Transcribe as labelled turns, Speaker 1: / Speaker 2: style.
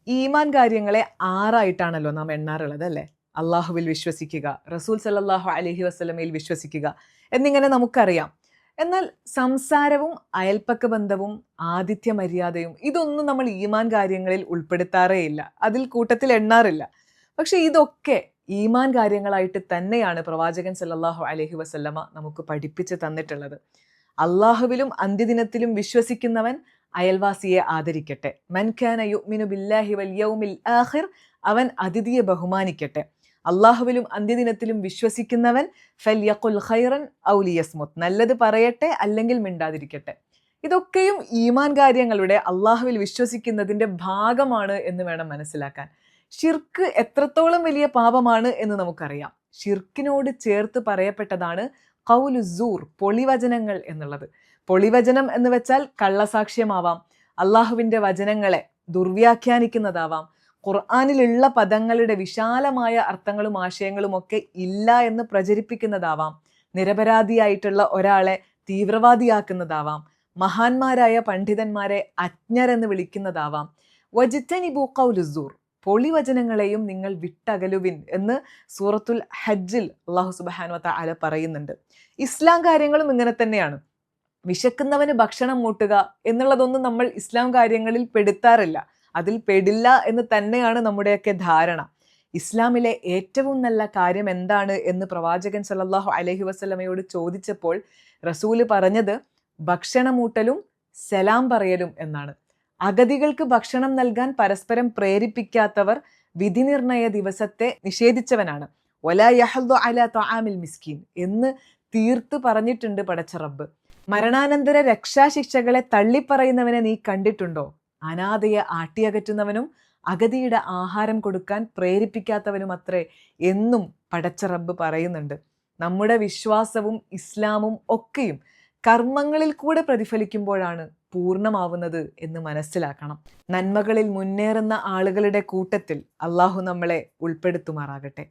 Speaker 1: ഈമാൻ കാര്യങ്ങളെ 6 നാം എണ്ണാറുള്ളത് അല്ലേ? അള്ളാഹുവിൽ വിശ്വസിക്കുക, റസൂൽ സല്ലല്ലാഹു അലൈഹി വസല്ലമയിൽ വിശ്വസിക്കുക എന്നിങ്ങനെ നമുക്കറിയാം. എന്നാൽ സംസാരവും അയൽപ്പക്ക ബന്ധവും ആതിഥ്യ മര്യാദയും ഇതൊന്നും നമ്മൾ ഈമാൻ കാര്യങ്ങളിൽ ഉൾപ്പെടുത്താറേയില്ല, അതിൽ കൂട്ടത്തിൽ എണ്ണാറില്ല. പക്ഷെ ഇതൊക്കെ ഈമാൻ കാര്യങ്ങളായിട്ട് തന്നെയാണ് പ്രവാചകൻ സല്ലല്ലാഹു അലൈഹി വസല്ലമ നമുക്ക് പഠിപ്പിച്ച് തന്നിട്ടുള്ളത്. അള്ളാഹുവിലും അന്ത്യദിനത്തിലും വിശ്വസിക്കുന്നവൻ അയൽവാസിയെ ആദരിക്കട്ടെ. മൻ കാന യുഅ്മിനു ബില്ലാഹി വൽ യൗമിൽ ആഖിർ, അവൻ അതിഥിയെ ബഹുമാനിക്കട്ടെ. അള്ളാഹുവിലും അന്ത്യദിനത്തിലും വിശ്വസിക്കുന്നവൻ ഫൽയഖുൽ ഖൈറൻ ഔ ലിയസ്മുത്, നല്ലത് പറയട്ടെ അല്ലെങ്കിൽ മിണ്ടാതിരിക്കട്ടെ. ഇതൊക്കെയും ഈമാൻ കാര്യങ്ങളുടെ അള്ളാഹുവിൽ വിശ്വസിക്കുന്നതിൻ്റെ ഭാഗമാണ് എന്ന് വേണം മനസ്സിലാക്കാൻ. ഷിർക്ക് എത്രത്തോളം വലിയ പാപമാണ് എന്ന് നമുക്കറിയാം. ഷിർക്കിനോട് ചേർത്ത് പറയപ്പെട്ടതാണ് ഖൗലു സൂർ, പൊളിവചനങ്ങൾ എന്നുള്ളത്. പൊളിവചനം എന്ന് വെച്ചാൽ കള്ളസാക്ഷ്യമാവാം, അള്ളാഹുവിൻ്റെ വചനങ്ങളെ ദുർവ്യാഖ്യാനിക്കുന്നതാവാം, ഖുർആനിലുള്ള പദങ്ങളുടെ വിശാലമായ അർത്ഥങ്ങളും ആശയങ്ങളും ഒക്കെ ഇല്ല എന്ന് പ്രചരിപ്പിക്കുന്നതാവാം, നിരപരാധിയായിട്ടുള്ള ഒരാളെ തീവ്രവാദിയാക്കുന്നതാവാം, മഹാന്മാരായ പണ്ഡിതന്മാരെ അജ്ഞരെന്ന് വിളിക്കുന്നതാവാം. വജ്തനിബു ഖൗലുസൂർ, പൊളിവചനങ്ങളെയും നിങ്ങൾ വിട്ടകലുവിൻ എന്ന് സൂറത്തുൽ ഹജ്ജിൽ അള്ളാഹു സുബ്ഹാനഹു വ തആല പറയുന്നുണ്ട്. ഇസ്ലാം കാര്യങ്ങളും ഇങ്ങനെ തന്നെയാണ്. വിശക്കുന്നവന് ഭക്ഷണം മൂട്ടുക എന്നുള്ളതൊന്നും നമ്മൾ ഇസ്ലാം കാര്യങ്ങളിൽ പെടുത്താറില്ല, അതിൽ പെടില്ല എന്ന് തന്നെയാണ് നമ്മുടെയൊക്കെ ധാരണ. ഇസ്ലാമിലെ ഏറ്റവും നല്ല കാര്യം എന്താണ് എന്ന് പ്രവാചകൻ സല്ലല്ലാഹു അലൈഹി വസല്ലമയോട് ചോദിച്ചപ്പോൾ റസൂല് പറഞ്ഞത് ഭക്ഷണമൂട്ടലും സലാം പറയലും എന്നാണ്. അഗതികൾക്ക് ഭക്ഷണം നൽകാൻ പരസ്പരം പ്രേരിപ്പിക്കാത്തവർ വിധിനിർണയ ദിവസത്തെ നിഷേധിച്ചവനാണ്. വലാ യഹ്ദു അലാ തആമിൽ മിസ്കീൻ എന്ന് തീർത്ത് പറഞ്ഞിട്ടുണ്ട് പടച്ച റബ്ബ്. മരണാനന്തര രക്ഷാശിക്ഷകളെ തള്ളിപ്പറയുന്നവനെ നീ കണ്ടിട്ടുണ്ടോ? അനാഥയെ ആട്ടിയകറ്റുന്നവനും അഗതിയുടെ ആഹാരം കൊടുക്കാൻ പ്രേരിപ്പിക്കാത്തവനും അത്രേ എന്നും പടച്ച റബ്ബ് പറയുന്നുണ്ട്. നമ്മുടെ വിശ്വാസവും ഇസ്ലാമും ഒക്കെയും കർമ്മങ്ങളിൽ കൂടെ പ്രതിഫലിക്കുമ്പോഴാണ് പൂർണ്ണമാവുന്നത് എന്ന് മനസ്സിലാക്കണം. നന്മകളിൽ മുന്നേറുന്ന ആളുകളുടെ കൂട്ടത്തിൽ അള്ളാഹു നമ്മളെ ഉൾപ്പെടുത്തുമാറാകട്ടെ.